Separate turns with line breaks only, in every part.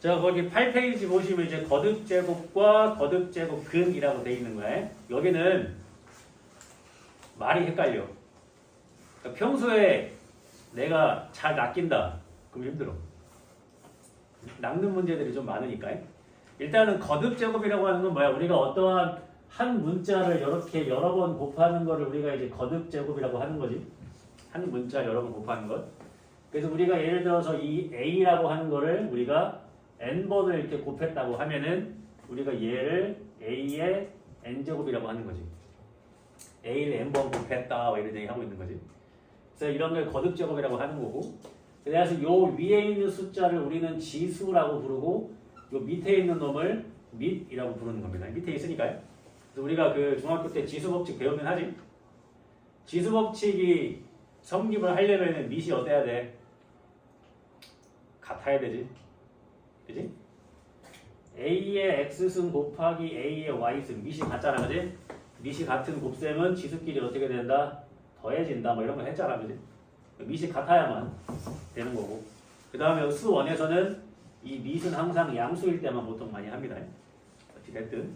자, 거기 8페이지 보시면 이제 거듭제곱과 거듭제곱근이라고 돼 있는 거야. 여기는 말이 헷갈려. 그러니까 평소에 내가 잘 낚인다. 그럼 힘들어. 낚는 문제들이 좀 많으니까. 일단은 거듭제곱이라고 하는 건 뭐야? 우리가 어떠한 한 문자를 이렇게 여러 번 곱하는 거를 우리가 이제 거듭제곱이라고 하는 거지. 한 문자 여러 번 곱하는 것. 그래서 우리가 예를 들어서 이 A라고 하는 거를 우리가 n번을 이렇게 곱했다고 하면은 우리가 얘를 A의 n제곱이라고 하는 거지. A를 n번 곱했다 이런 얘기 하고 있는 거지. 그래서 이런 걸 거듭제곱이라고 하는 거고, 그래서 요 위에 있는 숫자를 우리는 지수라고 부르고 요 밑에 있는 놈을 밑이라고 부르는 겁니다. 밑에 있으니까요. 그래서 우리가 그 중학교 때 지수법칙 배우면 하지. 지수법칙이 성립을 하려면 밑이 어때야 돼? 같아야 되지. 그지? A의 X승 곱하기 A의 Y승 밑이 같잖아. 그지? 밑이 같은 곱셈은 지수끼리 어떻게 된다? 더해진다. 뭐 이런 거 했잖아. 그지? 밑이 같아야만 되는 거고. 그 다음에 수 1에서는 이 밑은 항상 양수일 때만 보통 많이 합니다. 어찌됐든.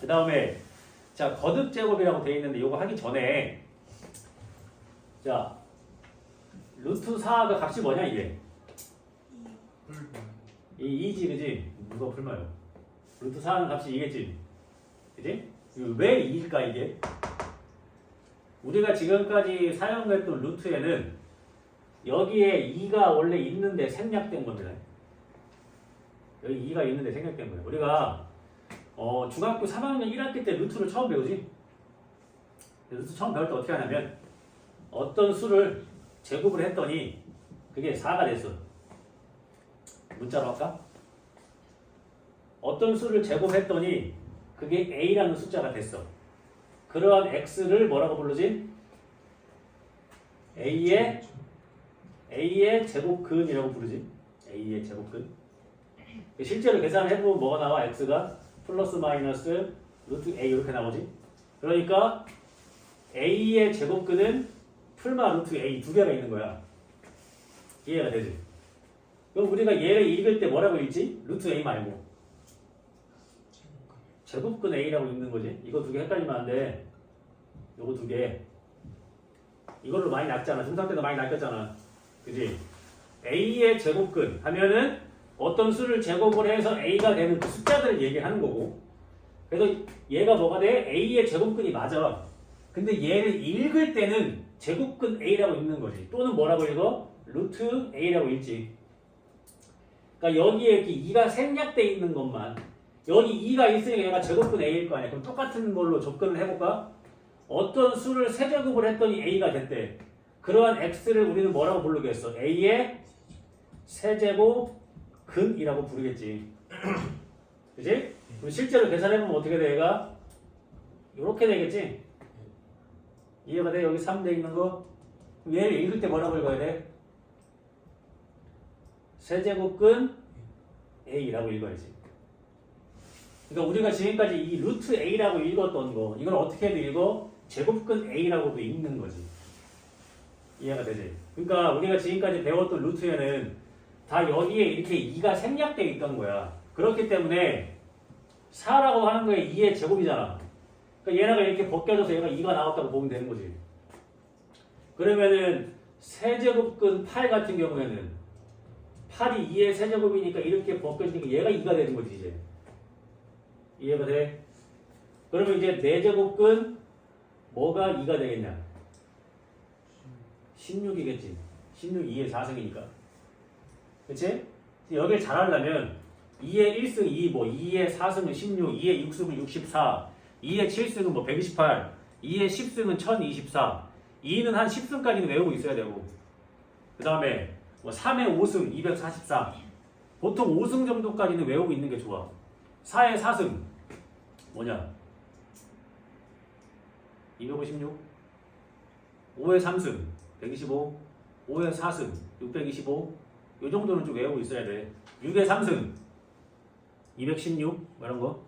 그 다음에 자, 거듭제곱이라고 되어 있는데 이거 하기 전에 자, 루트 4가 값이 뭐냐 이게? 이 2지 그지? 누가 풀마요? 루트 4는 값이 2겠지? 그지? 왜 2일까 이게? 우리가 지금까지 사용했던 루트에는 여기에 2가 원래 있는데 생략된 겁니다. 여기 2가 있는데 생략된 거예요. 우리가 중학교 3학년 1학기 때 루트를 처음 배우지? 루트 처음 배울 때 어떻게 하냐면 어떤 수를 제곱을 했더니 그게 4가 됐어. 문자로 할까? 어떤 수를 제곱했더니 그게 A라는 숫자가 됐어. 그러한 X를 뭐라고 부르지? A의 제곱근이라고 부르지. A의 제곱근. 실제로 계산을 해보면 뭐가 나와? X가 플러스 마이너스 루트 A 이렇게 나오지. 그러니까 A의 제곱근은 풀마 루트 A 두 개가 있는 거야. 이해가 되지? 그럼 우리가 얘를 읽을 때 뭐라고 읽지? 루트 A 말고 제곱근 A라고 읽는 거지. 이거 두 개 헷갈리면 안 돼. 요거 두 개. 이걸로 많이 낚잖아. 중3 때도 많이 낚였잖아. 그지? A의 제곱근 하면은 어떤 수를 제곱을 해서 A가 되는 그 숫자들을 얘기하는 거고. 그래서 얘가 뭐가 돼? A의 제곱근이 맞아. 근데 얘를 읽을 때는 제곱근 A라고 읽는 거지. 또는 뭐라고 읽어? 루트 A라고 읽지. 그러니까 여기에 이렇게 2가 생략돼 있는 것만, 여기 2가 있으니까 얘가 제곱근 A일 거 아니야. 그럼 똑같은 걸로 접근을 해볼까? 어떤 수를 세제곱을 했더니 A가 됐대. 그러한 X를 우리는 뭐라고 부르겠어? A의 세제곱근이라고 부르겠지. 그치? 그럼 실제로 계산해보면 어떻게 돼? 얘가 이렇게 되겠지? 이해가 돼? 여기 3돼 있는 거? 얘를 읽을 때 뭐라고 읽어야 돼? 세제곱근 A라고 읽어야지. 그러니까 우리가 지금까지 이 루트 A라고 읽었던 거, 이걸 어떻게도 읽어? 제곱근 A라고도 읽는 거지. 이해가 되지? 그러니까 우리가 지금까지 배웠던 루트에는 다 여기에 이렇게 2가 생략되어 있던 거야. 그렇기 때문에 4라고 하는 거에 2의 제곱이잖아. 그러니까 얘네가 이렇게 벗겨져서 얘가 2가 나왔다고 보면 되는 거지. 그러면은 세제곱근 8 같은 경우에는 8이 2의 세제곱이니까 이렇게 벗겨지니까 얘가 2가 되는 거지 이제. 이해가 돼? 그러면 이제 4제곱근 뭐가 2가 되겠냐? 16이겠지. 16 2의 4승이니까. 그치? 여기를 잘 하려면 2의 1승 2, 뭐 2의 4승은 16, 2의 6승은 64, 2의 7승은 뭐 128, 2의 10승은 1024, 2는 한 10승까지는 외우고 있어야 되고, 그 다음에 뭐 3의 5승 244, 보통 5승 정도까지는 외우고 있는 게 좋아. 4의 4승 뭐냐? 256, 5의 3승 125, 5의 4승 625, 이 정도는 좀 외우고 있어야 돼. 6의 3승 216 이런 거.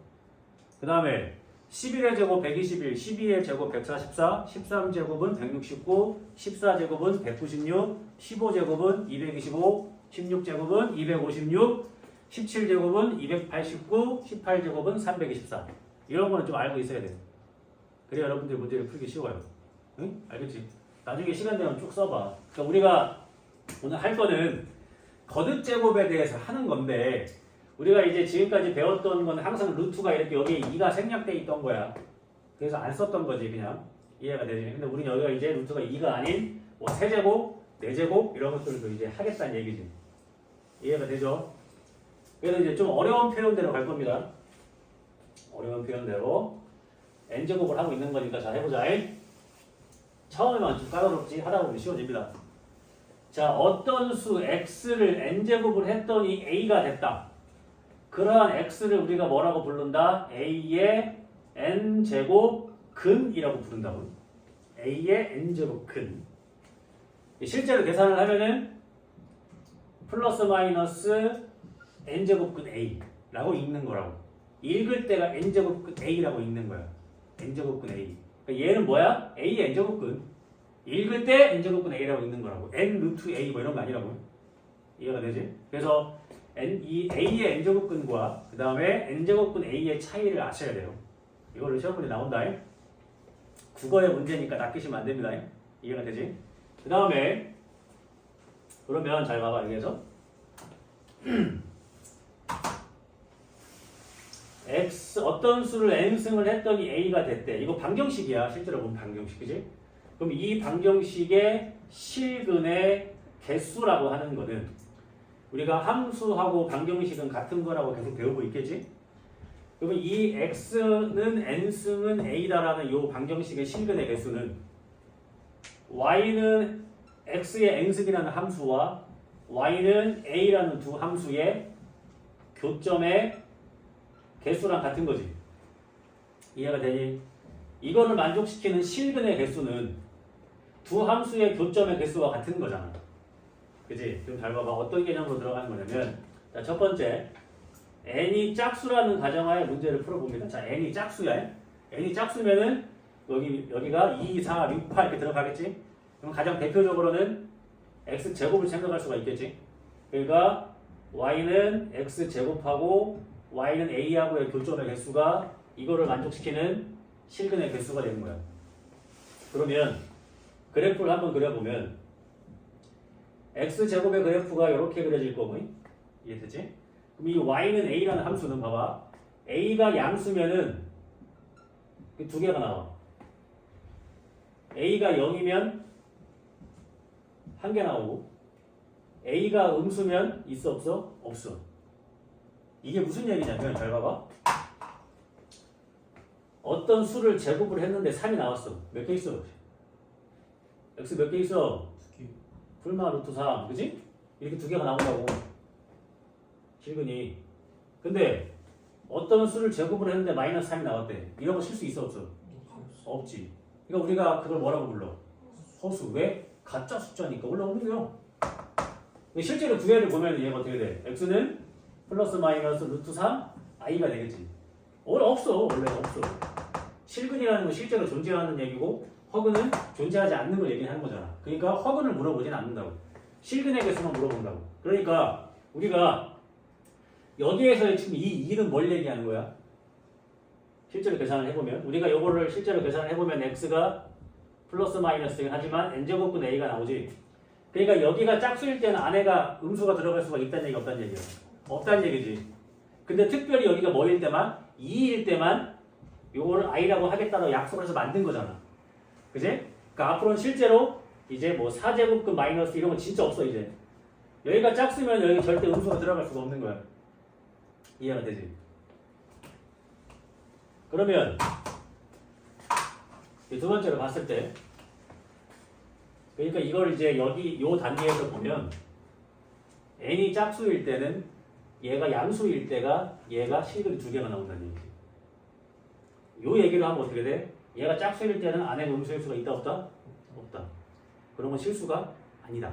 그 다음에 11의 제곱 121, 12의 제곱 144, 13제곱은 169, 14제곱은 196, 15제곱은 225, 16제곱은 256, 17제곱은 289, 18제곱은 324. 이런 거는 좀 알고 있어야 돼요. 그래야 여러분들이 문제를 풀기 쉬워요. 응? 알겠지? 나중에 시간 되면 쭉 써봐. 그러니까 우리가 오늘 할 거는 거듭제곱에 대해서 하는 건데 우리가 이제 지금까지 배웠던 건 항상 루트가 이렇게 여기에 2가 생략돼 있던 거야. 그래서 안 썼던 거지 그냥. 이해가 되지? 근데 우리는 여기가 이제 루트가 2가 아닌 뭐 3제곱, 4제곱 이런 것들도 이제 하겠다는 얘기지. 이해가 되죠? 그래서 이제 좀 어려운 표현대로 갈 겁니다. 어려운 표현대로 n제곱을 하고 있는 거니까 잘 해보자. 처음에만 좀 까다롭지 하다 보면 쉬워집니다. 자, 어떤 수 x를 n제곱을 했더니 a가 됐다. 그러한 x를 우리가 뭐라고 부른다? a의 n제곱 근이라고 부른다고. a의 n제곱 근. 실제로 계산을 하면은 플러스 마이너스 n제곱근 a라고 읽는 거라고. 읽을 때가 n제곱근 a라고 읽는 거야. n제곱근 a. 그러니까 얘는 뭐야? a의 n제곱근. 읽을 때 n제곱근 a라고 읽는 거라고. n 루트 a 뭐 이런 거 아니라고. 이해가 되지? 그래서 이 a의 n제곱근과 그 다음에 n제곱근 a의 차이를 아셔야 돼요. 이거를 시험 문제 나온다. 국어의 문제니까 낚이시면 안 됩니다. 이해가 되지? 그 다음에 그러면 잘 봐봐 여기에서 x 어떤 수를 n승을 했더니 a가 됐대. 이거 방정식이야. 실제로 보면 방정식, 그지? 그럼 이 방정식의 실근의 개수라고 하는 거는 우리가 함수하고 방정식은 같은 거라고 계속 배우고 있겠지? 그러면 이 x는 n승은 a다라는 이 방정식의 실근의 개수는 y는 x의 n승이라는 함수와 y는 a라는 두 함수의 교점의 개수랑 같은 거지. 이해가 되니? 이거를 만족시키는 실근의 개수는 두 함수의 교점의 개수와 같은 거잖아. 그지? 지금 잘 봐봐. 어떤 개념으로 들어가는 거냐면 자, 첫 번째 n이 짝수라는 가정하에 문제를 풀어봅니다. 자, n이 짝수야. n이 짝수면은 여기가 2, 4, 6, 8 이렇게 들어가겠지? 그럼 가장 대표적으로는 x제곱을 생각할 수가 있겠지? 그러니까 y는 x제곱하고 y는 a하고의 교점의 개수가 이거를 만족시키는 실근의 개수가 되는 거야. 그러면 그래프를 한번 그려보면 x제곱의 그래프가 이렇게 그려질 거고 이해되지? 그럼 이 y는 a라는 함수는 봐봐. a가 양수면은 두 개가 나와. a가 0이면 한 개 나오고 a가 음수면 있어 없어? 없어. 이게 무슨 얘기냐면 잘 봐봐. 어떤 수를 제곱을 했는데 3이 나왔어. 몇 개 있어? x 몇 개 있어? 풀마 루트 3. 그지? 이렇게 두 개가 나온다고. 실근이. 근데 어떤 수를 제곱을 했는데 마이너스 3이 나왔대. 이런 거 칠 수 있어 없어? 없지. 그러니까 우리가 그걸 뭐라고 불러? 허수. 왜? 가짜 숫자니까 올라오는 거요. 실제로 두 개를 보면 얘가 어떻게 돼? x는 플러스 마이너스 루트 3 i가 되겠지. 없어. 원래 없어. 실근이라는 건 실제로 존재하는 얘기고 허근은 존재하지 않는 걸 얘기하는 거잖아. 그러니까 허근을 물어보진 않는다고. 실근의 개수만 물어본다고. 그러니까 우리가 여기에서 지금 이 2는 뭘 얘기하는 거야? 실제로 계산을 해보면 우리가 요거를 실제로 계산을 해보면 x가 플러스 마이너스긴 하지만 n제곱근 a가 나오지. 그러니까 여기가 짝수일 때는 안에가 음수가 들어갈 수가 있다는 얘기 없다는 얘기야. 없다는 얘기지. 근데 특별히 여기가 뭐일 때만 2일 때만 요거를 i라고 하겠다고 약속을 해서 만든 거잖아. 그지? 그러니까 앞으로는 실제로 이제 뭐 4제곱근 마이너스 이런 건 진짜 없어 이제. 여기가 짝수면 여기 절대 음수가 들어갈 수가 없는 거야. 이해가 되지? 그러면 두 번째로 봤을 때 그러니까 이걸 이제 여기 요 단계에서 보면 n이 짝수일 때는 얘가 양수일 때가 얘가 실근이 두 개가 나온다는 얘기지. 요 얘기를 하면 어떻게 돼? 얘가 짝수일 때는 안에 음수일 수가 있다 없다? 없다. 그런 건 실수가 아니다.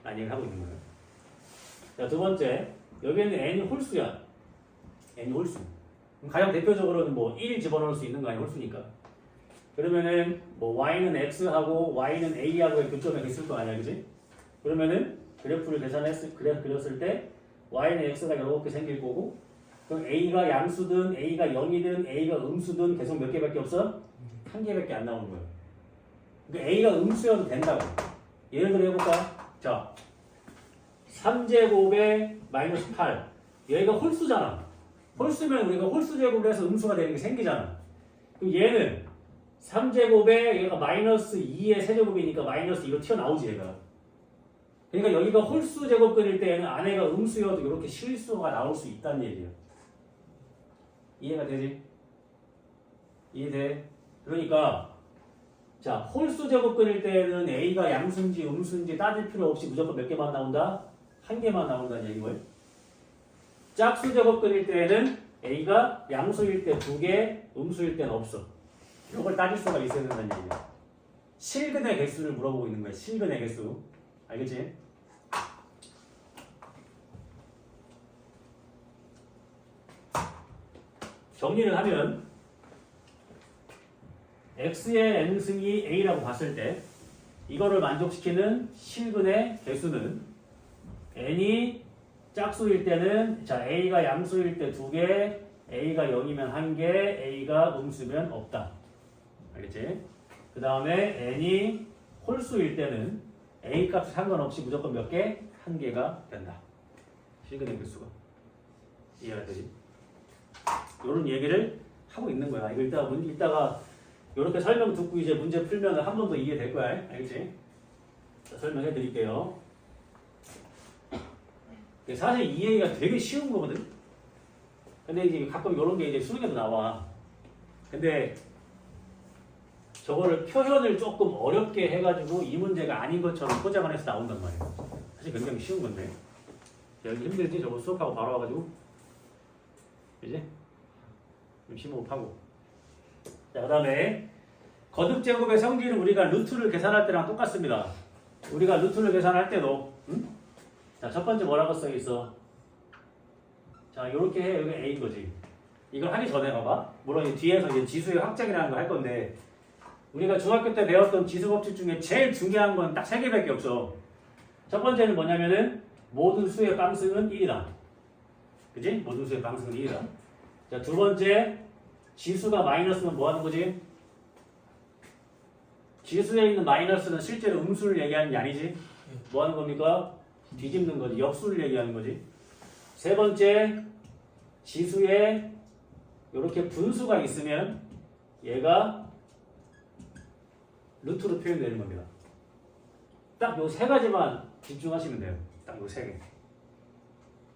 라는 얘기를 하고 있는 거예요. 자, 두 번째 여기에는 n이 홀수야. n이 홀수. 그럼 가장 대표적으로는 뭐 1 집어넣을 수 있는 거 아니야? 홀수니까. 그러면은 뭐 y는 x하고 y는 a하고의 교점에 있을 거 아니야, 그지? 그러면은 그래프를 그렸을 때 y는 x가 이렇게 생길 거고 그럼 a가 양수든 a가 0이든 a가 음수든 계속 몇 개밖에 없어? 한 개밖에 안 나오는 거예요. 그러니까 a가 음수여도 된다고. 예를 들어 해볼까? 자, 3제곱에 마이너스 8 얘가 홀수잖아. 홀수면 우리가 홀수 제곱을 해서 음수가 되는 게 생기잖아. 그럼 얘는 3제곱에 얘가 마이너스 2의 세제곱이니까 마이너스 2로 튀어나오지 얘가. 그러니까 여기가 홀수 제곱근일 때에는 안에가 음수여도 이렇게 실수가 나올 수 있다는 얘기예요. 이해가 되지? 이해돼? 그러니까 자 홀수 제곱근일 때에는 A가 양수인지 음수인지 따질 필요 없이 무조건 몇 개만 나온다? 한 개만 나온다는 얘기고요. 짝수 제곱근일 때에는 A가 양수일 때 2개, 음수일 때는 없어. 이걸 따질 수가 있어야 된다는 얘기야. 실근의 개수를 물어보고 있는 거야. 실근의 개수. 알겠지? 정리를 하면 x의 n승이 a라고 봤을 때 이거를 만족시키는 실근의 개수는 n이 짝수일 때는 자 a가 양수일 때 2개, a가 0이면 1개, a가 음수면 없다. 알겠지? 그 다음에 n이 홀수일 때는 a 값 상관없이 무조건 몇 개? 1개가 된다. 실근의 개수가. 이해가 되지? 이런 얘기를 하고 있는 거야. 이거 이따가 이렇게 설명 듣고 이제 문제 풀면 한 번 더 이해될 거야. 알겠지? 자, 설명해 드릴게요. 사실 이 얘기가 되게 쉬운 거거든. 근데 이제 가끔 이런 게 이제 수능에도 나와. 근데 저거를 표현을 조금 어렵게 해가지고 이 문제가 아닌 것처럼 포장을 해서 나온단 말이야. 사실 굉장히 쉬운 건데. 여기 힘들지? 저거 수업하고 바로 와가지고. 그지? 좀 심호흡하고. 자, 그 다음에 거듭제곱의 성질은 우리가 루트를 계산할 때랑 똑같습니다. 우리가 루트를 계산할 때도 자, 첫 번째 뭐라고 써 있어? 자, 이렇게 해. 여기 A인 거지. 이걸 하기 전에 봐봐. 물론 이 뒤에서 이제 지수의 확장이라는 걸 할 건데 우리가 중학교 때 배웠던 지수 법칙 중에 제일 중요한 건 딱 3개밖에 없어. 첫 번째는 뭐냐면은 모든 수의 빵승은 1이다. 그지? 모든 수의 빵승은 1이다. 자, 두 번째 지수가 마이너스면 뭐 하는 거지? 지수에 있는 마이너스는 실제로 음수를 얘기하는 게 아니지? 뭐 하는 겁니까? 뒤집는 거지. 역수를 얘기하는 거지. 세 번째 지수에 이렇게 분수가 있으면 얘가 루트로 표현되는 겁니다. 딱 요 세 가지만 집중하시면 돼요. 딱 요 세 개.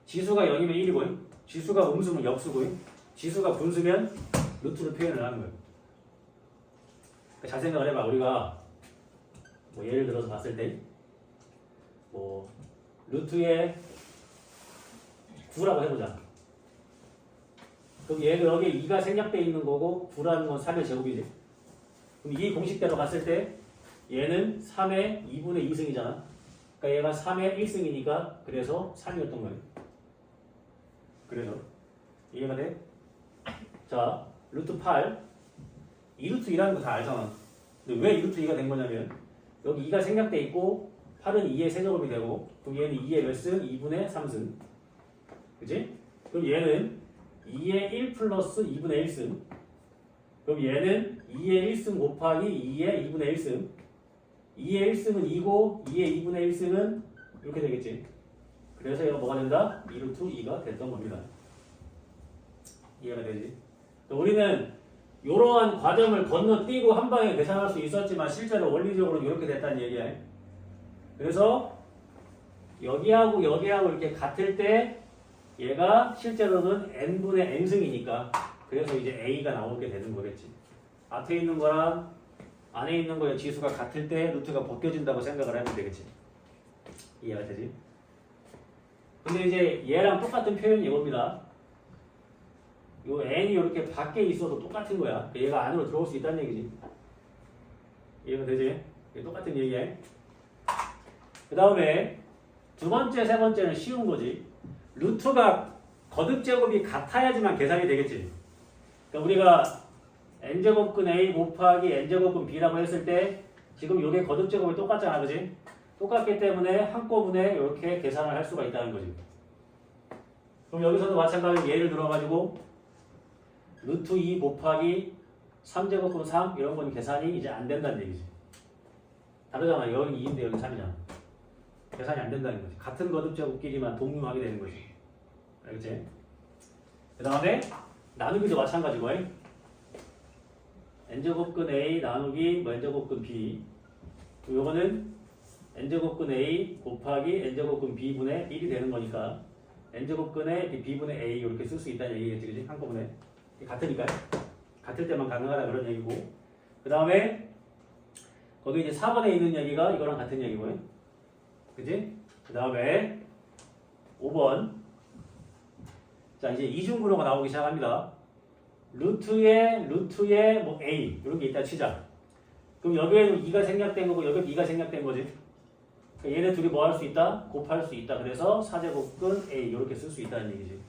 지수가 0이면 1이고요. 지수가 음수면 역수고요. 지수가 분수면 루트로 표현을 하는 거예요. 잘 생각을 해봐. 우리가 뭐 예를 들어서 봤을 때 뭐 루트의 9라고 해보자. 그럼 얘가 여기에 2가 생략되어 있는 거고 9라는 건 3의 제곱이지. 그럼 이 공식대로 갔을 때 얘는 3의 2분의 2승이잖아. 그러니까 얘가 3의 1승이니까 그래서 3이었던 거예요. 그래서 이해가 돼? 자, 루트 8 2루트 2라는 거 다 알잖아. 근데 왜 2루트 2가 된 거냐면 여기 2가 생략돼 있고 8은 2의 세제곱이 되고 그럼 얘는 2의 몇 승? 2분의 3승. 그치? 그럼 얘는 2의 1 플러스 2분의 1승. 그럼 얘는 2의 1승 곱하기 2의 2분의 1승. 2의 1승은 2고 2의 2분의 1승은 이렇게 되겠지. 그래서 얘가 뭐가 된다? 2루트 2가 됐던 겁니다. 이해가 되지? 우리는 이러한 과정을 건너뛰고 한 방에 계산할 수 있었지만 실제로 원리적으로 이렇게 됐다는 얘기야. 그래서 여기하고 여기하고 이렇게 같을 때 얘가 실제로는 n분의 n승이니까 그래서 이제 a가 나오게 되는 거겠지. 앞에 있는 거랑 안에 있는 거의 지수가 같을 때 루트가 벗겨진다고 생각을 하면 되겠지. 이해가 되지? 근데 이제 얘랑 똑같은 표현이 이겁니다. 요 n이 이렇게 밖에 있어도 똑같은 거야. 얘가 안으로 들어올 수 있다는 얘기지. 이해가 되지? 이게 똑같은 얘기야. 그 다음에 두 번째, 세 번째는 쉬운 거지. 루트가 거듭제곱이 같아야지만 계산이 되겠지. 그러니까 우리가 n제곱근 a 곱하기 n제곱근 b라고 했을 때 지금 이게 거듭제곱이 똑같잖아. 그지? 똑같기 때문에 한꺼번에 이렇게 계산을 할 수가 있다는 거지. 그럼 여기서도 마찬가지로 예를 들어가지고 루트 2 곱하기 3제곱분 3 이런 건 계산이 이제 안 된다는 얘기지. 다르잖아. 여기 2인데 여기 3이잖아. 계산이 안 된다는 거지. 같은 거듭제곱끼리만 동등하게 되는 거지. 알겠지? 그 다음에 나누기도 마찬가지고 n제곱근 A 나누기 뭐 n제곱근 B. 요거는 n제곱근 A 곱하기 n제곱근 B분의 1이 되는 거니까 n제곱근의 B분의 A 이렇게 쓸 수 있다는 얘기겠지. 그지? 한꺼번에. 같으니까요. 같을 때만 가능하다 그런 얘기고. 그 다음에 거기 이제 4번에 있는 얘기가 이거랑 같은 얘기고요. 그지? 그 다음에 5번. 자, 이제 이중구로가 나오기 시작합니다. 루트에 뭐 A 이런 게 있다 치자. 그럼 여기에는 2가 생략된 거고 여기 2가 생략된 거지. 그러니까 얘네 둘이 뭐 할 수 있다? 곱할 수 있다. 그래서 4제곱근 A 이렇게 쓸 수 있다는 얘기지.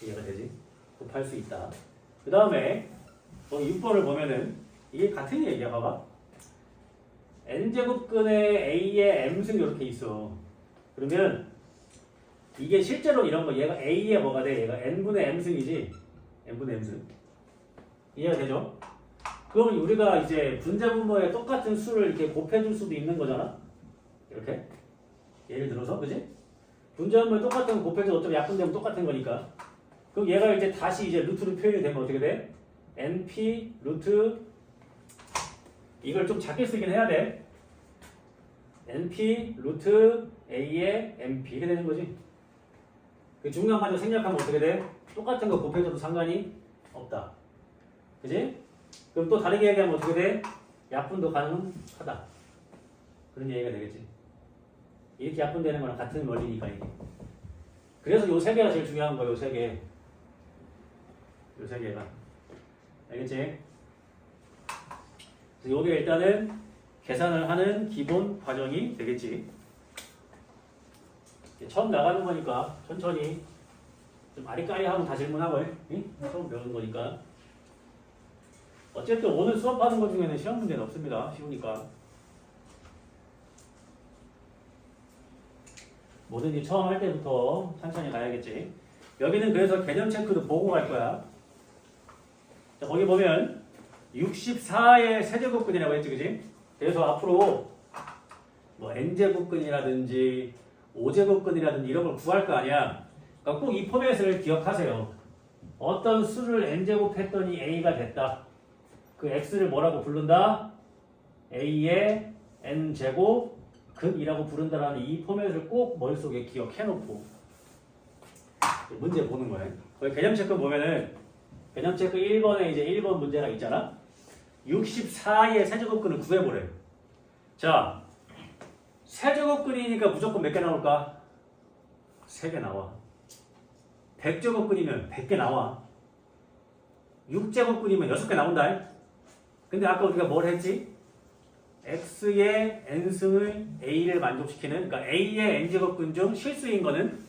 이해가 되지? 곱할 수 있다. 그 다음에 6번을 보면은 이게 같은 얘기야. 봐봐. n제곱근의 a의 m승 이렇게 있어. 그러면 이게 실제로 이런 거 얘가 a의 뭐가 돼? 얘가 n분의 m승이지. n분의 m승. 이해가 되죠? 그럼 우리가 이제 분자분모에 똑같은 수를 이렇게 곱해줄 수도 있는 거잖아. 이렇게. 예를 들어서, 그지? 분자분모에 똑같은 거 곱해줘. 어차피 약분되면 똑같은 거니까. 그럼 얘가 이제 다시 이제 루트로 표현이 되면 어떻게 돼? np 루트 이걸 좀 작게 쓰긴 해야 돼. np 루트 a의 np 이렇게 되는 거지. 그 중간까지 생략하면 어떻게 돼? 똑같은 거 곱해줘도 상관이 없다. 그지? 그럼 또 다르게 얘기하면 어떻게 돼? 약분도 가능하다. 그런 얘기가 되겠지. 이렇게 약분되는 거랑 같은 원리니까 이게. 그래서 요 세 개가 제일 중요한 거예요. 요 세 개. 요 세 개가. 알겠지? 그래서 요게 일단은 계산을 하는 기본 과정이 되겠지. 처음 나가는 거니까 천천히 좀 아리까리하면 다 질문하고 처음 배우는 거니까. 어쨌든 오늘 수업하는 것 중에는 시험 문제는 없습니다. 쉬우니까. 뭐든지 처음 할 때부터 천천히 가야겠지. 여기는 그래서 개념 체크도 보고 갈 거야. 자, 거기 보면 64의 세제곱근이라고 했지, 그지? 그래서 앞으로 뭐 n제곱근이라든지 5제곱근이라든지 이런 걸 구할 거 아니야. 그러니까 꼭 이 포맷을 기억하세요. 어떤 수를 n제곱 했더니 a가 됐다. 그 x를 뭐라고 부른다? a의 n제곱 근이라고 부른다라는 이 포맷을 꼭 머릿속에 기억해놓고 문제 보는 거예요. 거기 개념 체크 보면은 개념 체크 1번에 이제 1번 문제가 있잖아. 64의 세제곱근을 구해보래. 자, 세제곱근이니까 무조건 몇 개 나올까? 3개 나와. 100제곱근이면 100개 나와. 6제곱근이면 6개 나온다. 근데 아까 우리가 뭘 했지? x의 n승을 a를 만족시키는, 그러니까 a의 n제곱근 중 실수인 거는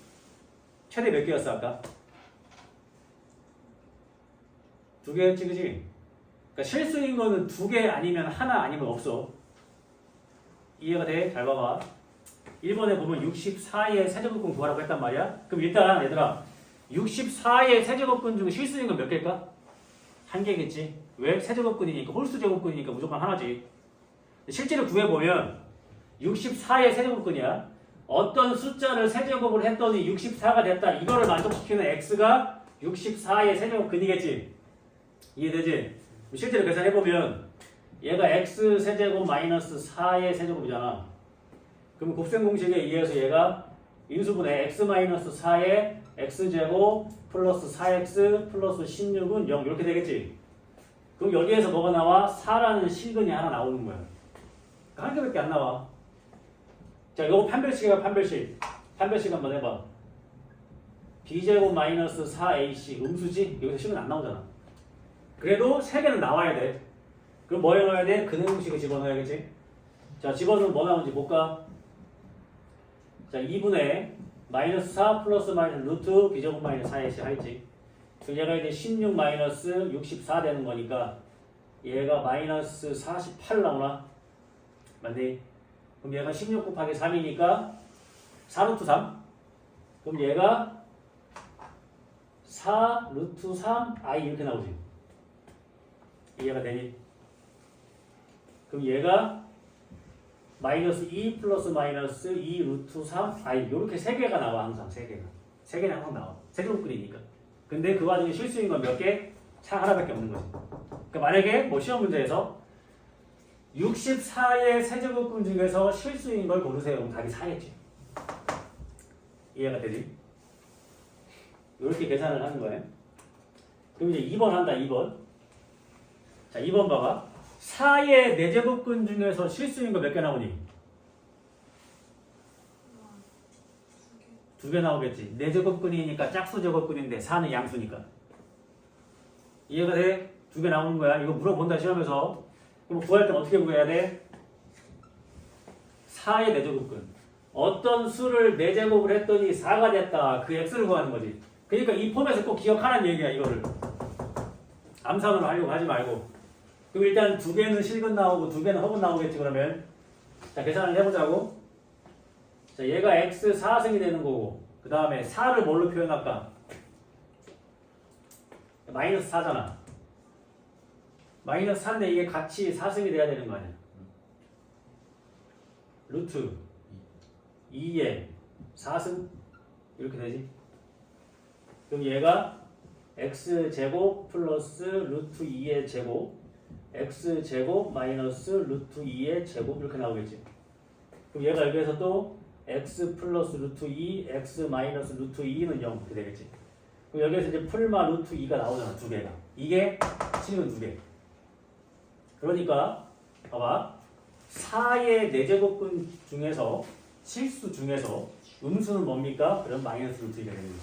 최대 몇 개였어 아까? 2개였지, 그지? 그러니까 실수인 거는 2개 아니면 하나 아니면 없어. 이해가 돼? 잘 봐봐. 1번에 보면 64의 세제곱근 구하라고 했단 말이야. 그럼 일단 얘들아 64의 세제곱근 중 실수인 건 몇 개일까? 1개겠지. 왜? 세제곱근이니까 홀수제곱근이니까 무조건 하나지. 실제로 구해보면 64의 세제곱근이야. 어떤 숫자를 세제곱을 했더니 64가 됐다. 이거를 만족시키는 x가 64의 세제곱근이겠지. 이해되지? 실제로 계산해보면 얘가 x 세제곱 마이너스 4의 세제곱이잖아. 그럼 곱셈 공식에 의해서 얘가 인수분해 x 마이너스 4의 x제곱 플러스 4x 플러스 16은 0 이렇게 되겠지. 그럼 여기에서 뭐가 나와? 4라는 실근이 하나 나오는 거야. 한 개밖에 안 나와. 자, 요거 판별식이야, 판별식. 판별식 한번 해봐. b제곱 마이너스 4ac 음수지? 여기서 식은 안 나오잖아. 그래도 3개는 나와야 돼. 그럼 뭐에 넣어야 돼? 근해 공식에 집어넣어야겠지? 자, 집어넣으면 뭐 나오는지 볼까? 자, 2분의 마이너스 4 플러스 마이너스 루트 b제곱 마이너스 4ac 하겠지? 그럼 얘가 이제 16 마이너스 64 되는 거니까 얘가 마이너스 48 나오나? 맞니? 그럼 얘가 16 곱하기 3이니까 4루트 3. 그럼 얘가 4 루트 3 i 이렇게 나오지. 이해가 되니? 그럼 얘가 마이너스 2 플러스 마이너스 2 루트 3 i 이렇게 세 개가 나와. 항상 세 개가. 세 개는 항상 나와. 세제곱근이니까. 근데 그 와중에 실수인 건 몇 개? 차 하나밖에 없는 거지. 그러니까 만약에 뭐 시험 문제에서 64의 세제곱근 중에서 실수인 걸 고르세요. 그럼 답이 4겠지. 이해가 되지? 이렇게 계산을 하는 거예요. 그럼 이제 2번 한다. 2번. 자, 2번 봐봐. 4의 4제곱근 중에서 실수인 거 몇 개 나오니? 2개 나오겠지. 4제곱근이니까 짝수 제곱근인데 4는 양수니까. 이해가 돼? 2개 나오는 거야. 이거 물어본다 시험에서. 그럼 구할 때 어떻게 구해야 돼? 4의 4제곱근. 어떤 수를 4제곱을 했더니 4가 됐다. 그 x를 구하는 거지. 그러니까 이 폼에서 꼭 기억하라는 얘기야. 이거를. 암산으로 하려고 하지 말고. 그럼 일단 2개는 실근 나오고 2개는 허근 나오겠지. 그러면 자, 계산을 해보자고. 자, 얘가 x 4승이 되는 거고 그 다음에 4를 뭘로 표현할까? 마이너스 4잖아. 마이너스 4인데 이게 같이 4승이 돼야 되는 거 아니야. 루트 2에 4승 이렇게 되지. 그럼 얘가 x제곱 플러스 루트 2의 제곱 x제곱 마이너스 루트 2의 제곱 이렇게 나오겠지. 그럼 얘가 여기에서 또 x 플러스 루트 2 x 마이너스 루트 2는 0 이렇게 되겠지. 그럼 여기에서 이제 풀마 루트 2가 나오잖아. 2개가. 이게 실은 2개. 그러니까 봐봐. 4의 4제곱근 중에서 실수 중에서 음수는 뭡니까? 그럼 마이너스 루트 2가 되는 거지.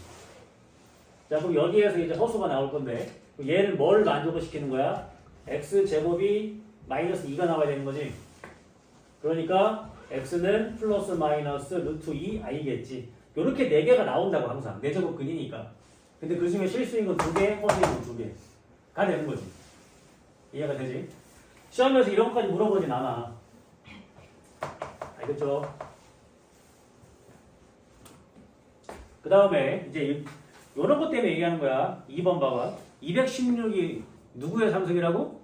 자, 그럼 여기에서 이제 허수가 나올 건데 얘를 뭘 만족을 시키는 거야? x제곱이 마이너스 2가 나와야 되는 거지. 그러니까 x는 플러스 마이너스 루트 2i겠지. 요렇게 4개가 나온다고 항상. 4제곱근이니까. 근데 그 중에 실수인 건 2개, 허수인 건 2개가 되는 거지. 이해가 되지? 시험에서 이런 것까지 물어보진 않아. 알겠죠? 그 다음에 이제 요런 것 때문에 얘기하는 거야. 2번 봐봐. 216이 누구의 삼승이라고?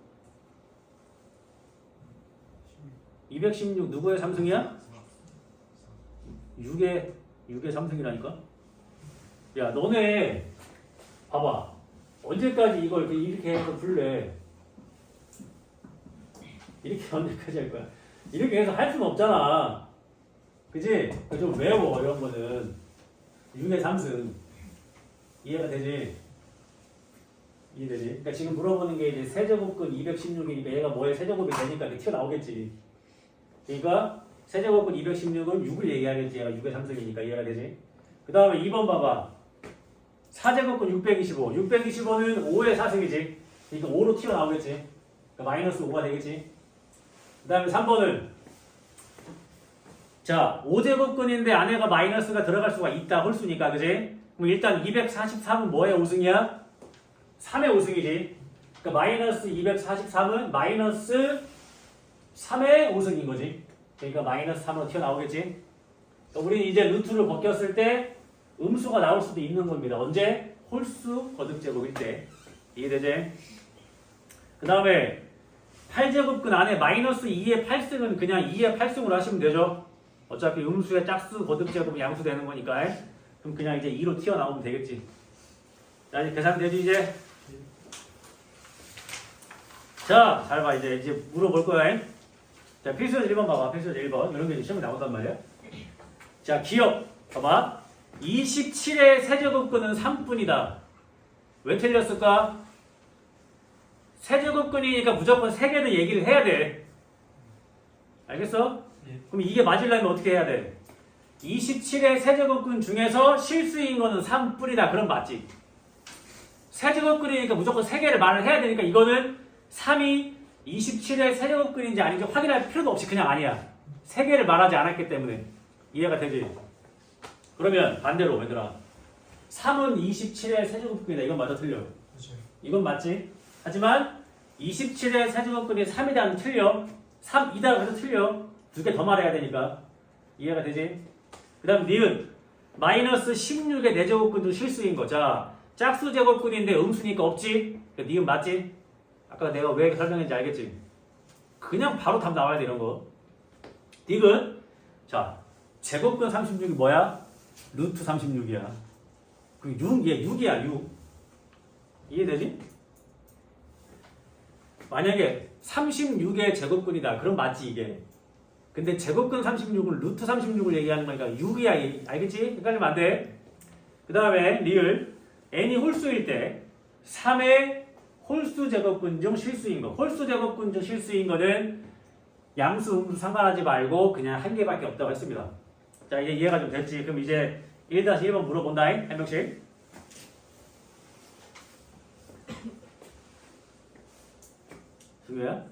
216 누구의 삼승이야? 6의 삼승이라니까? 야, 너네 봐봐. 언제까지 이걸 이렇게 해서 풀래? 이렇게 언제까지 할 거야? 이렇게 해서 할 수는 없잖아. 그치? 좀 외워, 이런 거는. 6의 삼승. 이해가 되지? 이해되지? 그러니까 지금 물어보는 게 이제 세제곱근 216이니까 얘가 뭐에 세제곱이 되니까 이렇게 튀어나오겠지. 그러니까 세제곱근 216은 6을 얘기하겠지. 얘가 6의 삼승이니까 이해가 되지? 그 다음에 2번 봐봐. 4제곱근 625. 625는 5의 4승이지. 그러니까 5로 튀어나오겠지. 그러니까 마이너스 5가 되겠지. 그 다음에 3번은 자, 5제곱근인데 안에가 마이너스가 들어갈 수가 있다. 홀수니까. 그지? 그럼 일단 243은 뭐의 5승이야? 3의 5승이지. 그러니까 마이너스 243은 마이너스 3의 5승인 거지. 그러니까 마이너스 3으로 튀어나오겠지. 그러니까 우리는 이제 루트를 벗겼을 때 음수가 나올 수도 있는 겁니다. 언제? 홀수 거듭제곱일 때. 이해되지? 그 다음에 8제곱근 안에 마이너스 2의 8승은 그냥 2의 8승으로 하시면 되죠. 어차피 음수의 짝수 거듭제곱이 양수 되는 거니까. 그럼 그냥 이제 2로 튀어나오면 되겠지. 자, 이제 계산되지 이제? 자, 잘 봐. 이제 물어볼 거야. 자, 필수제 1번 봐봐. 필수제 1번. 이런 게 이제 시험에 나온단 말이야. 자, 기억. 봐봐. 27의 세제곱근은 3분이다. 왜 틀렸을까? 세제곱근이니까 무조건 3개는 얘기를 해야 돼. 알겠어? 그럼 이게 맞으려면 어떻게 해야 돼? 27의 세제곱근 중에서 실수인 거는 3뿐이다. 그럼 맞지? 세제곱근이니까 무조건 3개를 말을 해야 되니까 이거는 3이 27의 세제곱근인지 아닌지 확인할 필요도 없이 그냥 아니야. 3개를 말하지 않았기 때문에. 이해가 되지? 그러면 반대로 얘들아. 3은 27의 세제곱근이다. 이건 맞아 틀려? 그렇죠. 이건 맞지? 하지만 27의 세제곱근이 3이다는 틀려. 3이다 그래서 틀려. 2개 더 말해야 되니까. 이해가 되지? 그 다음 니은 마이너스 16의 4제곱근도 실수인 거. 자, 짝수 제곱근인데 음수니까 없지? 니은 맞지? 아까 내가 왜 설명했는지 알겠지? 그냥 바로 답 나와야 돼 이런 거. 디귿. 자, 제곱근 36이 뭐야? 루트 36이야. 그 6, 얘 6이야 6. 이해되지? 만약에 36의 제곱근이다. 그럼 맞지 이게. 근데 제곱근 36을 루트 36을 얘기하는 거니까 6이야. 알겠지? 헷갈리면 안 돼. 그 다음에 리을. n이 홀수일 때 3의 홀수 제곱근 중 실수인 거. 홀수 제곱근 중 실수인 거는 양수, 음수 상관하지 말고 그냥 한 개밖에 없다고 했습니다. 자, 이제 이해가 좀 됐지? 그럼 이제 1-1번 물어본다. 한 명씩. 승우야?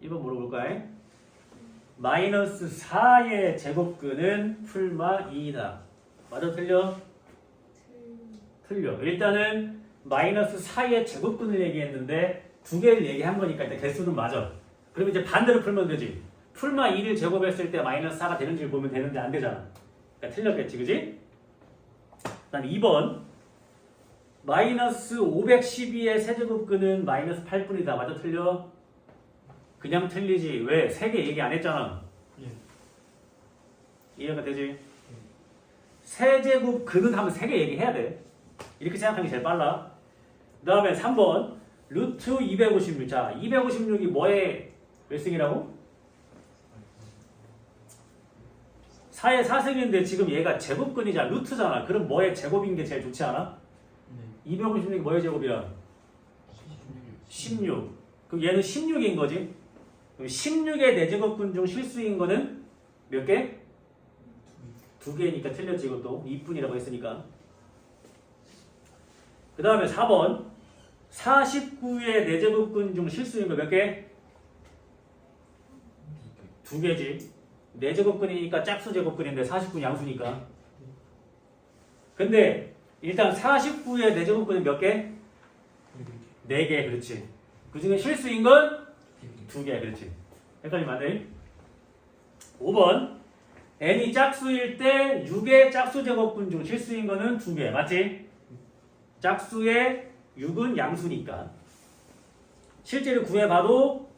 1번 물어볼까? 마이너스 4의 제곱근은 풀마 2이다. 맞아 틀려? 틀려. 일단은 마이너스 4의 제곱근을 얘기했는데 두 개를 얘기한 거니까 일단 개수는 맞아. 그럼 이제 반대로 풀면 되지. 풀마 2를 제곱했을 때 마이너스 4가 되는지를 보면 되는데 안 되잖아. 그러니까 틀렸겠지, 그지? 그다음 2번. 마이너스 512의 세제곱근은 마이너스 8분이다. 맞아 틀려? 그냥 틀리지. 왜? 3개 얘기 안 했잖아.
예.
이해가 되지? 세제곱근은 하면 3개 얘기해야 돼. 이렇게 생각하는 게 제일 빨라. 그 다음에 3번. 루트 256. 자, 256이 뭐의 몇 승이라고? 4의 4승인데 지금 얘가 제곱근이잖아. 루트잖아. 그럼 뭐의 제곱인 게 제일 좋지 않아?
네.
256이 뭐의 제곱이야? 16. 그럼 얘는 16인 거지? 그럼 16의 4제곱근 중 실수인 거는 몇 개? 2개니까 틀렸지 이것도. 2분이라고 했으니까. 그 다음에 4번. 49의 4제곱근 중 실수인 거 몇 개? 2개지. 4제곱근이니까 짝수 제곱근인데 49는 양수니까. 근데 일단 49의 4제곱근은 몇 개? 4개. 그렇지. 그 중에 실수인 건 2개. 그렇지. 헷갈리면 안 돼. 5번. n이 짝수일 때 6의 짝수 제곱근 중 실수인 거는 2개. 맞지? 짝수의 6은 양수니까. 실제로 구해봐도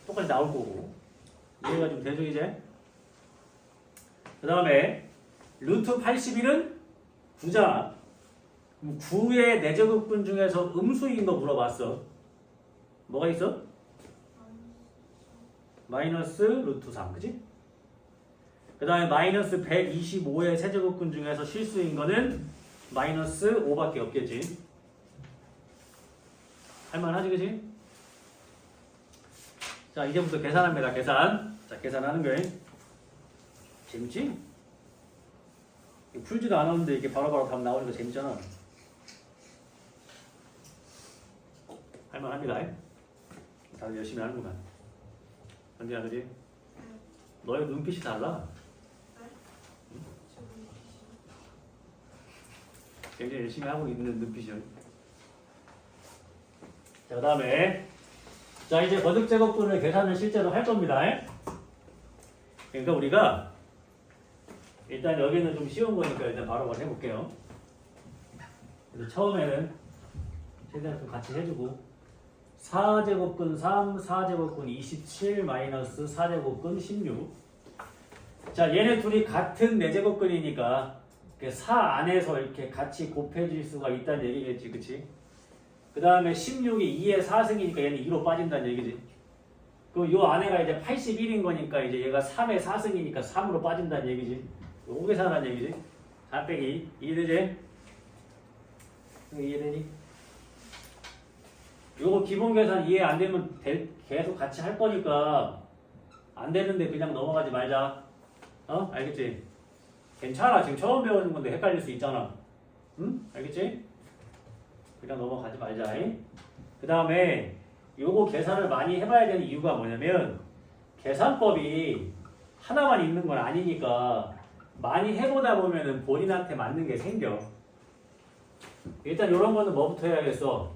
똑같이 나올 거고. 이해가 좀 되죠 이제? 그 다음에 루트 81은 9잖아. 9의 4제곱근 중에서 음수인 거 물어봤어. 뭐가 있어? 마이너스 루트 3. 그치? 그 다음에 마이너스 125의 세제곱근 중에서 실수인 거는 마이너스 5밖에 없겠지. 할만하지 그치? 자 이제부터 계산합니다. 계산. 자 계산하는 거예요. 재밌지? 풀지도 않았는데 이게 바로바로 답 나오니까 재밌잖아. 할만합니다. 다들 열심히 하는구만. 언제나 그지? 너의 눈빛이 달라. 굉장히 열심히 하고 있는 눈빛이요. 자, 그 다음에 자 이제 거듭제곱근을 계산을 실제로 할 겁니다. 그러니까 우리가 일단 여기는 좀 쉬운 거니까 일단 바로 해볼게요. 그래서 처음에는 최대한 좀 같이 해주고 4제곱근 3, 4제곱근 27, 마이너스 4제곱근 16. 자 얘네 둘이 같은 4제곱근이니까 4 안에서 이렇게 같이 곱해질 수가 있다는 얘기겠지, 그치? 그 다음에 16이 2의 4승이니까 얘는 2로 빠진다는 얘기지. 그럼 요 안에가 이제 81인 거니까 이제 얘가 3의 4승이니까 3으로 빠진다는 얘기지. 요거 계산하는 얘기지. 4 빼기 2. 이해되지? 이해되니? 요거 기본 계산 이해 안 되면 계속 같이 할 거니까 안 되는데 그냥 넘어가지 말자. 어? 알겠지? 괜찮아. 지금 처음 배우는 건데 헷갈릴 수 있잖아. 응? 알겠지? 그냥 넘어가지 말자. 그 다음에 요거 계산을 많이 해봐야 되는 이유가 뭐냐면 계산법이 하나만 있는 건 아니니까 많이 해보다 보면은 본인한테 맞는 게 생겨. 일단 요런 거는 뭐부터 해야겠어?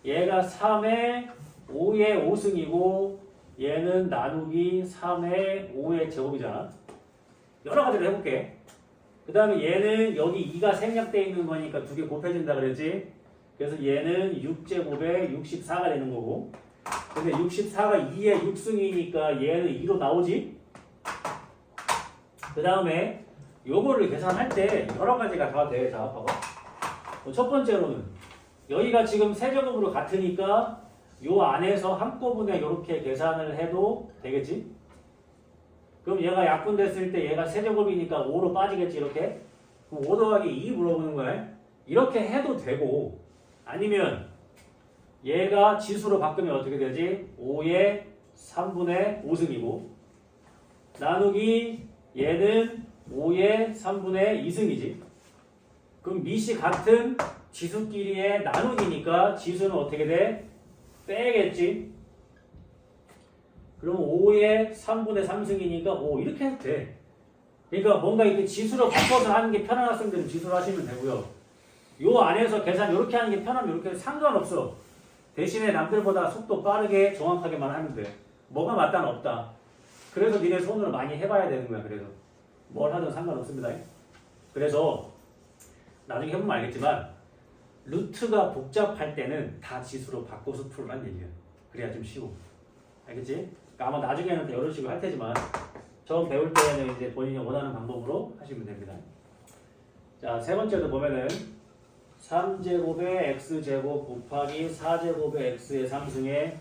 얘가 3의 5의 5승이고 얘는 나누기 3의 5의 제곱이잖아. 여러 가지로 해볼게. 그 다음에 얘는 여기 2가 생략되어 있는 거니까 두 개 곱해진다 그랬지? 그래서 얘는 6제곱에 64가 되는 거고 근데 64가 2의 6승이니까 얘는 2로 나오지? 그 다음에 요거를 계산할 때 여러 가지가 다 돼. 자, 봐봐. 첫 번째로는 여기가 지금 세제곱으로 같으니까 요 안에서 한꺼번에 이렇게 계산을 해도 되겠지? 그럼 얘가 약분됐을 때 얘가 세제곱이니까 5로 빠지겠지 이렇게? 그럼 5 더하기 2 물어보는 거야. 이렇게 해도 되고 아니면 얘가 지수로 바꾸면 어떻게 되지? 5의 3분의 5승이고 나누기 얘는 5의 3분의 2승이지. 그럼 밑이 같은 지수끼리의 나누기니까 지수는 어떻게 돼? 빼겠지. 그럼 5의 3분의 3승이니까 5 이렇게 해도 돼. 그러니까 뭔가 이렇게 지수로 바꿔서 하는 게 편한 학생들은 지수로 하시면 되고요. 요 안에서 계산 이렇게 하는 게 편하면 이렇게 상관없어. 대신에 남들보다 속도 빠르게 정확하게만 하면 돼. 뭐가 맞다는 없다. 그래서 니네 손으로 많이 해봐야 되는 거야. 그래서 뭘 하든 상관없습니다. 그래서 나중에 해보면 알겠지만 루트가 복잡할 때는 다 지수로 바꿔서 풀란 얘기야. 그래야 좀 쉬워. 알겠지? 그러니까 아마 나중에는 다 이런 식으로 할 테지만 처음 배울 때는 이제 본인이 원하는 방법으로 하시면 됩니다. 자, 세 번째도 보면은 3제곱의 x제곱 곱하기 4제곱의 x의 3승에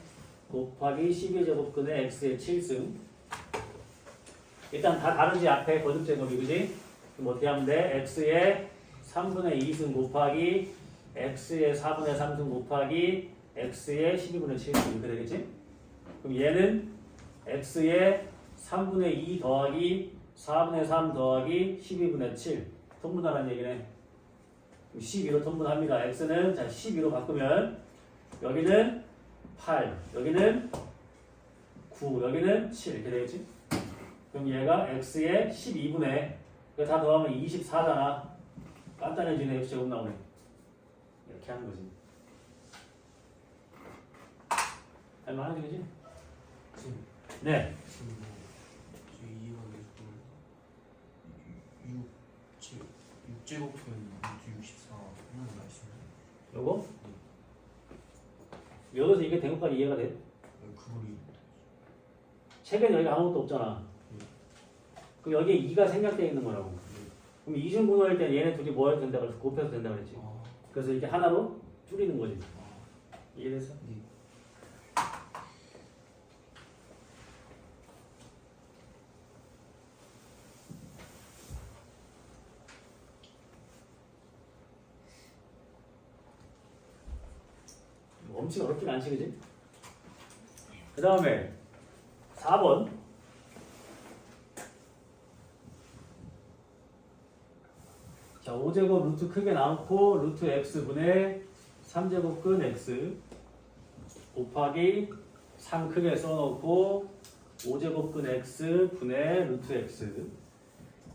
곱하기 12제곱근의 x의 7승. 일단 다 다르지. 앞에 거듭제곱이 그지? 그럼 어떻게 하면 돼? x의 3분의 2승 곱하기 x의 4분의 3승 곱하기 x의 12분의 7승 이렇게 되겠지? 그럼 얘는 x의 3분의 2 더하기 4분의 3 더하기 12분의 7 통분하라는 얘기네. 12로 통분합니다. x는 자 12로 바꾸면 여기는 8, 여기는 9, 여기는 7 이렇게 되겠지? 그럼 얘가 x의 12분의 다 더하면 24잖아. 간단해지네. x제곱 나오네. 이렇게 하는 거지. 할만하지 그지? 네.
6제곱은 64 이런 거 있습니다.
요거? 여기서 이게 된 것까지 이해가 돼?
그거리
책에는 여기 아무것도 없잖아. 그럼 여기에 2가 생략되어 있는 거라고. 그럼 이중분호할 때 얘네 둘이 뭐 해도 된다 그래서 곱해서 된다 그랬지. 그래서 이렇게 하나로 줄이는 거지. 이해됐어?
네.
엄청 어렵진 않지 그지? 그 다음에 4번 자 5제곱 루트 크게 나누고 루트 x분의 3제곱근 x 곱하기 3 크게 써놓고 5제곱근 x 분의 루트 x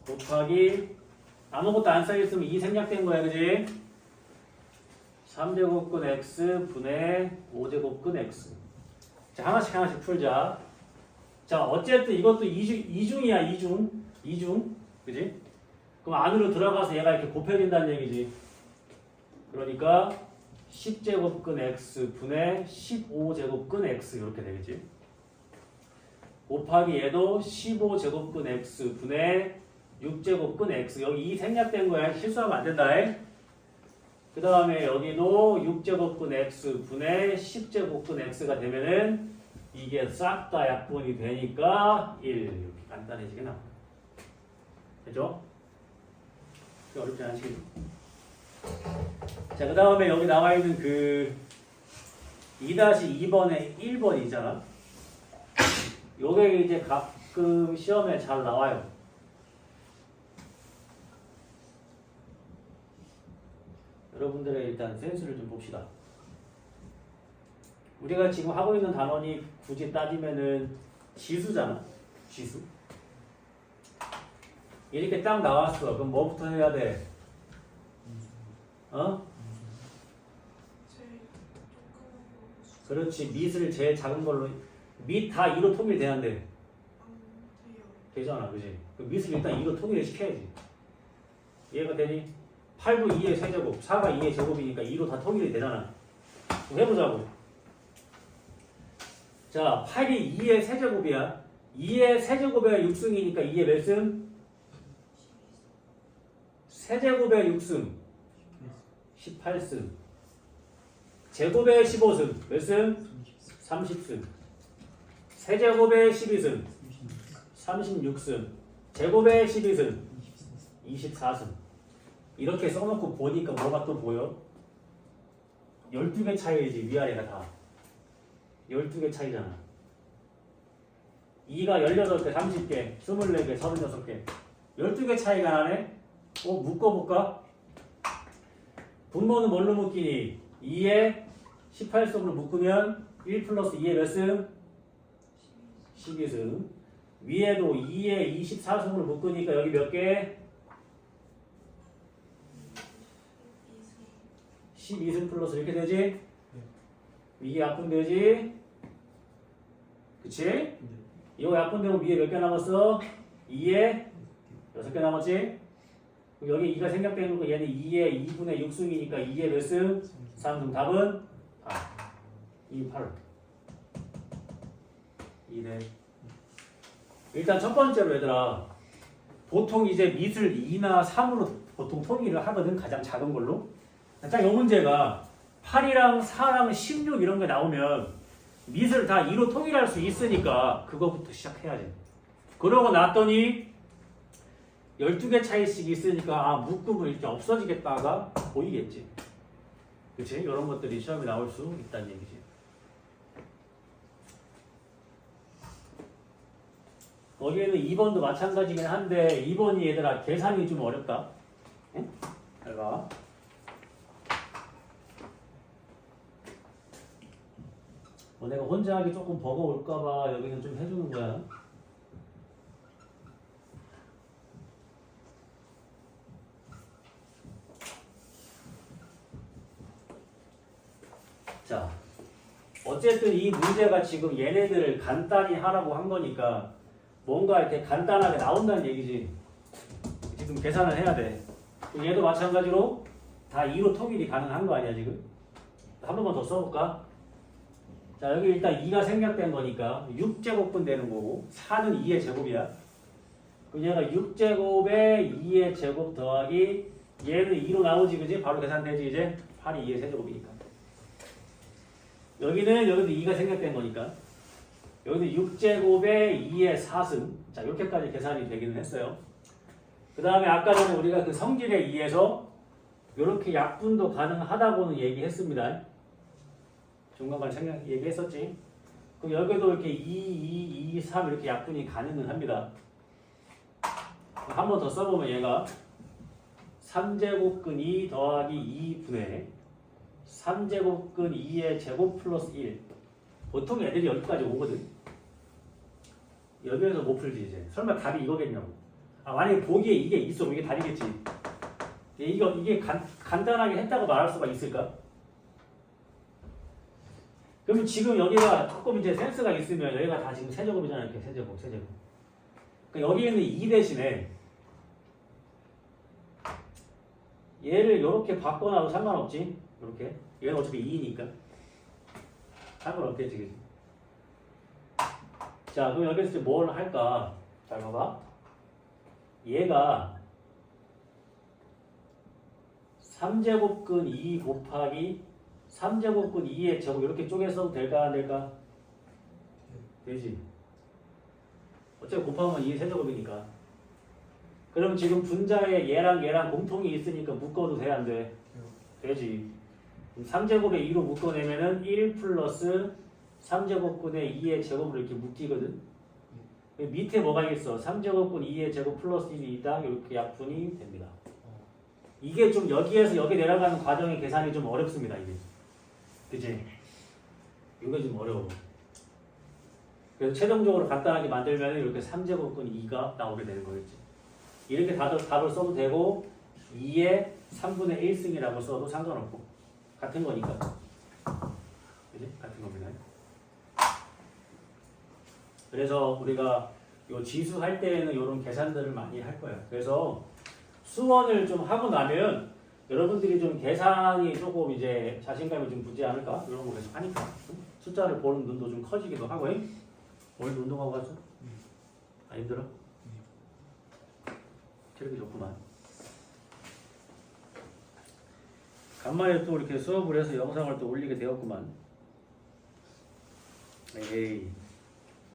곱하기 아무것도 안 써있으면 2 생략된 거야 그지? 3제곱근 x 분의 5제곱근 x. 자, 하나씩 풀자. 자, 어쨌든 이것도 이중이야, 이중. 그지? 그럼 안으로 들어가서 얘가 이렇게 곱해진다는 얘기지. 그러니까 10제곱근 x 분의 15제곱근 x 이렇게 되겠지. 곱하기 얘도 15제곱근 x 분의 6제곱근 x. 여기 2 생략된 거야. 실수하면 안 된다. 그 다음에 여기도 6제곱근 x 분의 10제곱근 x가 되면은 이게 싹 다 약분이 되니까 1 이렇게 간단해지게 나옵니다. 됐죠? 어렵지 않으시겠죠? 자, 그 다음에 여기 나와 있는 그 2-2번에 1번이잖아. 요게 이제 가끔 시험에 잘 나와요. 여러분들의 일단 센스를 좀 봅시다. 우리가 지금 하고 있는 단원이 굳이 따지면은 지수잖아. 지수. 이렇게 딱 나왔어. 그럼 뭐부터 해야 돼? 어? 그렇지. 밑을 제일 작은 걸로 밑 다 2로 통일돼야 돼. 되잖아. 그지? 그 밑을 일단 2로 통일을 시켜야지. 이해가 되니? 8도 2의 세제곱, 4가 2의 제곱이니까 2로 다 통일이 되잖아. 그럼 해보자고. 자, 8이 2의 세제곱이야. 2의 세제곱에 6승이니까 2의 몇 승? 세제곱에 6승 18승. 제곱에 15승 몇 승? 30승. 세제곱에 12승 36승. 제곱에 12승 24승. 이렇게 써놓고 보니까 뭐가 또 보여? 12개 차이지, 위아래가 다. 12개 차이잖아. 2가 18개, 30개, 24개, 36개. 12개 차이가 나네? 묶어볼까? 분모는 뭘로 묶이니? 2에 18승으로 묶으면 1 플러스 2에 몇 승? 12승. 위에도 2에 24승으로 묶으니까 여기 몇 개? 12승 플러스 이렇게 되지? 이게 약분되지? 그치? 이거 약분되면 위에 몇 개 남았어? 2에 6개 남았지? 그럼 여기 2가 생략되는 거 얘는 2에 2분의 6승이니까 2에 몇 승? 3승. 답은 8. 2, 8. 2네. 일단 첫 번째로 얘들아, 보통 이제 밑을 2나 3으로 보통 통일을 하거든. 가장 작은 걸로. 딱 이 문제가 8이랑 4랑 16 이런 게 나오면 밑을 다 2로 통일할 수 있으니까 그거부터 시작해야지. 그러고 났더니 12개 차이씩 있으니까 묶음은 이렇게 없어지겠다가 보이겠지. 그치? 이런 것들이 시험에 나올 수 있다는 얘기지. 거기에는 2번도 마찬가지긴 한데 2번이 얘들아 계산이 좀 어렵다. 응? 잘 봐. 내가 혼자 하기 조금 버거울까봐 여기는 좀 해주는 거야. 자, 어쨌든 이 문제가 지금 얘네들을 간단히 하라고 한 거니까 뭔가 이렇게 간단하게 나온다는 얘기지. 지금 계산을 해야 돼. 얘도 마찬가지로 다 2로 통일이 가능한 거 아니야 지금? 한 번만 더 써볼까? 자, 여기 일단 2가 생략된 거니까 6제곱분 되는 거고 4는 2의 제곱이야. 그럼 얘가 6제곱에 2의 제곱 더하기 얘는 2로 나오지, 그지? 바로 계산되지 이제? 8이 2의 세제곱이니까. 여기도 2가 생략된 거니까 여기도 6제곱에 2의 4승. 자, 이렇게까지 계산이 되기는 했어요. 그 다음에 아까 전에 우리가 그 성질에 의해서 이렇게 약분도 가능하다고는 얘기했습니다. 중간까지 얘기했었지. 그럼 여기도 이렇게 2, 3 이렇게 약분이 가능은 합니다. 한 번 더 써보면 얘가 3제곱근 2 더하기 2분의 3제곱근 2의 제곱 플러스 1. 보통 애들이 여기까지 오거든. 여기에서 못 풀지 이제. 설마 답이 이거겠냐고. 만약에 보기에 이게 있어. 이게 답이겠지. 이게 간단하게 했다고 말할 수가 있을까? 그러면 지금 여기가 조금 이제 센스가 있으면 여기가 다 지금 세제곱이잖아. 이렇게 세제곱. 그러니까 여기에는 2 대신에 얘를 이렇게 바꿔놔도 상관없지. 이렇게. 얘는 어차피 2니까. 상관없겠지. 그치? 자, 그럼 여기서 뭘 할까? 잘 봐봐. 얘가 3제곱근 2 곱하기 3제곱근 2의 제곱 이렇게 쪼개서 될까 안 될까? 되지. 어차피 곱하면 2의 세제곱이니까. 그럼 지금 분자에 얘랑 공통이 있으니까 묶어도 돼 안 돼? 되지. 3제곱에 2로 묶어내면은 1 플러스 3제곱근의 2의 제곱으로 이렇게 묶이거든. 밑에 뭐가 있어? 3제곱근 2의 제곱 플러스 1이 있다. 이렇게 약분이 됩니다. 이게 좀 여기에서 여기 내려가는 과정의 계산이 좀 어렵습니다. 이게. 그치? 이거 좀 어려워. 그래서 최종적으로 간단하게 만들면 이렇게 3제곱근 2가 나오게 되는 거겠지. 이렇게 답을 써도 되고 2의 3분의 1승이라고 써도 상관없고 같은 거니까. 그치? 같은 겁니다. 그래서 우리가 요 지수 할 때에는 이런 계산들을 많이 할 거야. 그래서 수원을 좀 하고 나면 여러분들이 좀 계산이 조금 이제 자신감이 좀 붙지 않을까? 이런 거 계속 하니까 숫자를 보는 눈도 좀 커지기도 하고. 오늘도 운동하고 갔어? 안 힘들어? 체력이 좋구만. 간만에 또 이렇게 수업을 해서 영상을 또 올리게 되었구만. 에이.